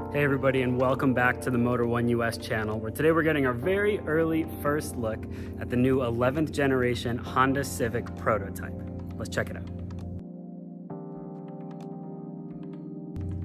Hey everybody, and welcome back to the Motor One US channel, where today we're getting our very early first look at the new 11th generation Honda Civic prototype. Let's check it out.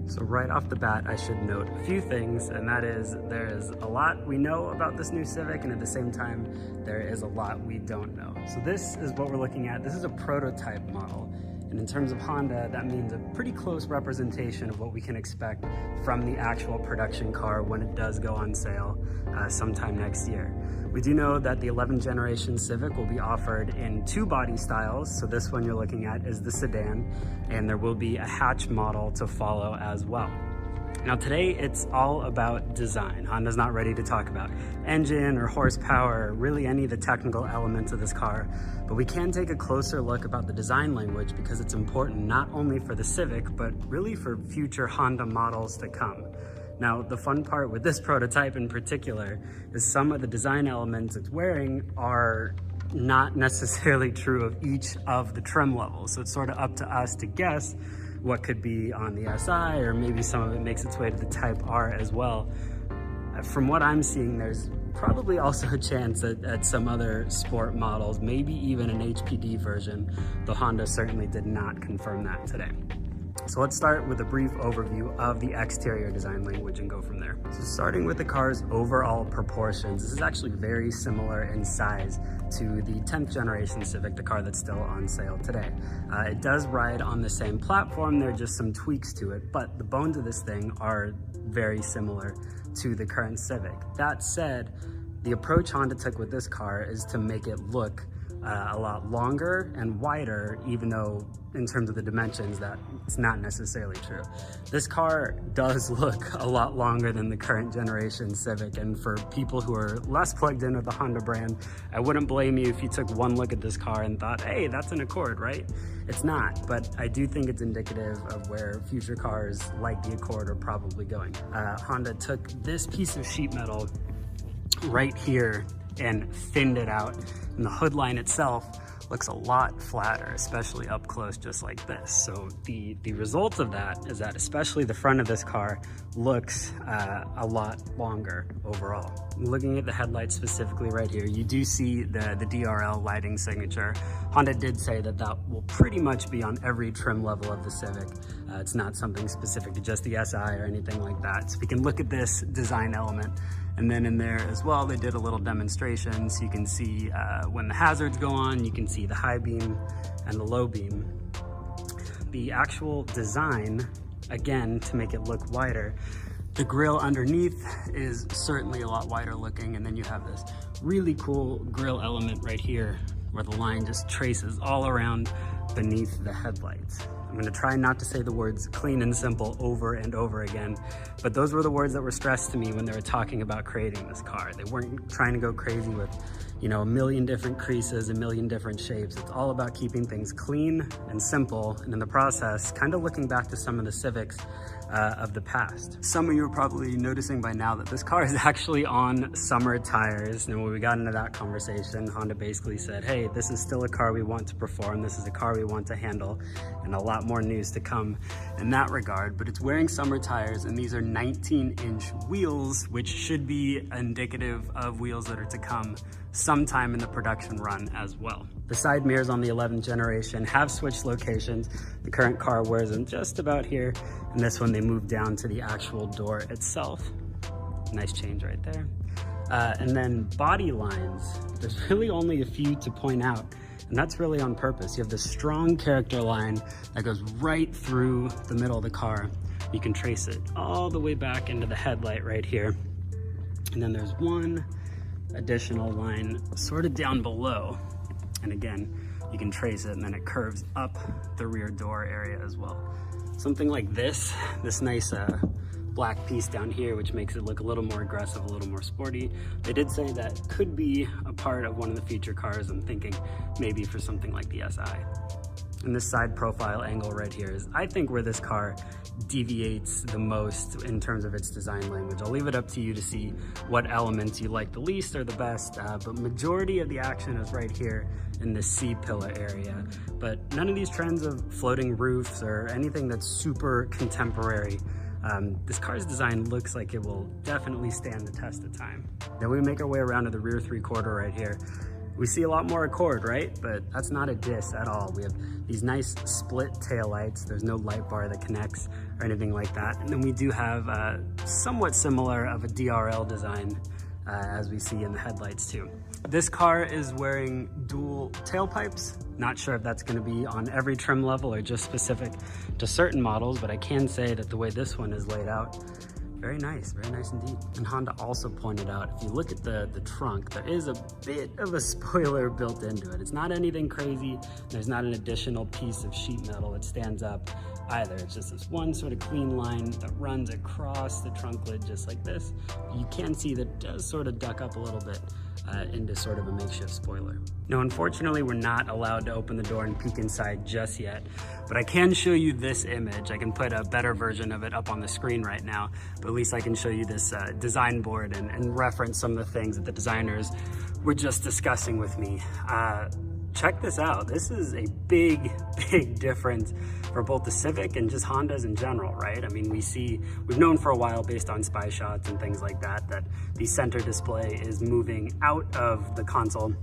So right off the bat, I should note a few things, and that is there is a lot we know about this new Civic, and at the same time, there is a lot we don't know. So this is what we're looking at. This is a prototype model. And in terms of Honda, that means a pretty close representation of what we can expect from the actual production car when it does go on sale sometime next year. We do know that the 11th generation Civic will be offered in two body styles. So this one you're looking at is the sedan, and there will be a hatch model to follow as well. Now today, it's all about design. Honda's not ready to talk about engine or horsepower, or really any of the technical elements of this car, but we can take a closer look about the design language because it's important not only for the Civic, but really for future Honda models to come. Now, the fun part with this prototype in particular is some of the design elements it's wearing are not necessarily true of each of the trim levels. So it's sort of up to us to guess what could be on the SI, or maybe some of it makes its way to the Type R as well. From what I'm seeing, there's probably also a chance at some other sport models, maybe even an HPD version, though Honda certainly did not confirm that today. So let's start with a brief overview of the exterior design language and go from there. So starting with the car's overall proportions, this is actually very similar in size to the 10th generation Civic, the car that's still on sale today. It does ride on the same platform, there are just some tweaks to it, but the bones of this thing are very similar to the current Civic. That said, the approach Honda took with this car is to make it look a lot longer and wider, even though in terms of the dimensions that it's not necessarily true. This car does look a lot longer than the current generation Civic, and for people who are less plugged in with the Honda brand, I wouldn't blame you if you took one look at this car and thought, hey, that's an Accord, right? It's not, but I do think it's indicative of where future cars like the Accord are probably going. Honda took this piece of sheet metal right here and thinned it out, and the hood line itself looks a lot flatter, especially up close, just like this. So the result of that is that especially the front of this car looks a lot longer overall. Looking at the headlights specifically right here, you do see the DRL lighting signature. Honda did say that that will pretty much be on every trim level of the Civic. It's not something specific to just the SI or anything like that. So we can look at this design element. And then in there as well, they did a little demonstration. So you can see when the hazards go on, you can see the high beam and the low beam. The actual design, again, to make it look wider, the grille underneath is certainly a lot wider looking. And then you have this really cool grille element right here where the line just traces all around beneath the headlights. I'm gonna try not to say the words clean and simple over and over again, but those were the words that were stressed to me when they were talking about creating this car. They weren't trying to go crazy with, you know, a million different creases, a million different shapes. It's all about keeping things clean and simple, and in the process, kind of looking back to some of the Civics of the past. Some of you are probably noticing by now that this car is actually on summer tires. And when we got into that conversation, Honda basically said, hey, this is still a car we want to perform. This is a car we want to handle, and a lot more news to come in that regard. But it's wearing summer tires, and these are 19-inch wheels, which should be indicative of wheels that are to come sometime in the production run as well. The side mirrors on the 11th generation have switched locations. The current car wears them just about here, and this one they moved down to the actual door itself. Nice change right there. And then body lines, there's really only a few to point out, and that's really on purpose. You have this strong character line that goes right through the middle of the car. You can trace it all the way back into the headlight right here. And then there's one additional line sort of down below. And again, you can trace it, and then it curves up the rear door area as well. Something like this nice black piece down here, which makes it look a little more aggressive, a little more sporty. They did say that could be a part of one of the future cars. I'm thinking maybe for something like the SI. And this side profile angle right here is, I think, where this car deviates the most in terms of its design language. I'll leave it up to you to see what elements you like the least or the best, but majority of the action is right here in the C-pillar area. But none of these trends of floating roofs or anything that's super contemporary This car's design looks like it will definitely stand the test of time. Then we make our way around to the rear 3/4 right here. We see a lot more Accord, right? But that's not a diss at all. We have these nice split taillights. There's no light bar that connects or anything like that. And then we do have somewhat similar of a DRL design as we see in the headlights too. This car is wearing dual tailpipes. Not sure if that's going to be on every trim level or just specific to certain models, but I can say that the way this one is laid out, very nice indeed. And Honda also pointed out, if you look at the trunk, there is a bit of a spoiler built into it. It's not anything crazy. There's not an additional piece of sheet metal that stands up either. It's just this one sort of clean line that runs across the trunk lid just like this. You can see that it does sort of duck up a little bit into sort of a makeshift spoiler. Now, unfortunately, we're not allowed to open the door and peek inside just yet, but I can show you this image. I can put a better version of it up on the screen right now, but at least I can show you this design board and reference some of the things that the designers were just discussing with me. Check this out. This is a big difference for both the Civic and just Hondas in general, right? I mean, we've known for a while based on spy shots and things like that, that the center display is moving out of the console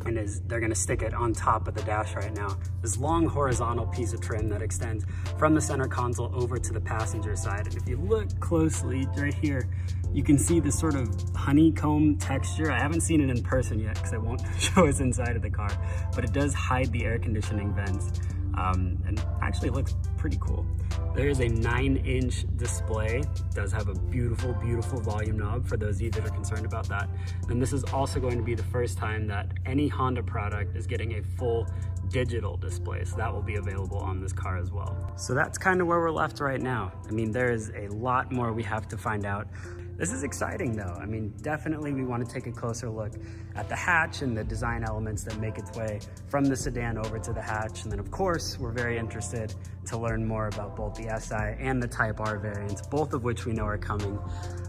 and they're gonna stick it on top of the dash right now. This long horizontal piece of trim that extends from the center console over to the passenger side. And if you look closely right here, you can see this sort of honeycomb texture. I haven't seen it in person yet because I won't show us inside of the car, but it does hide the air conditioning vents. And actually it looks pretty cool. There is a 9-inch display. It does have a beautiful volume knob for those of you that are concerned about that. And this is also going to be the first time that any Honda product is getting a full digital display. So that will be available on this car as well. So that's kind of where we're left right now. I mean, there is a lot more we have to find out. This is exciting though. I mean, definitely we want to take a closer look at the hatch and the design elements that make its way from the sedan over to the hatch. And then of course, we're very interested to learn more about both the SI and the Type R variants, both of which we know are coming.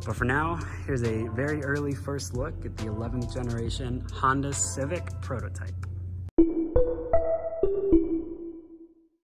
But for now, here's a very early first look at the 11th generation Honda Civic prototype.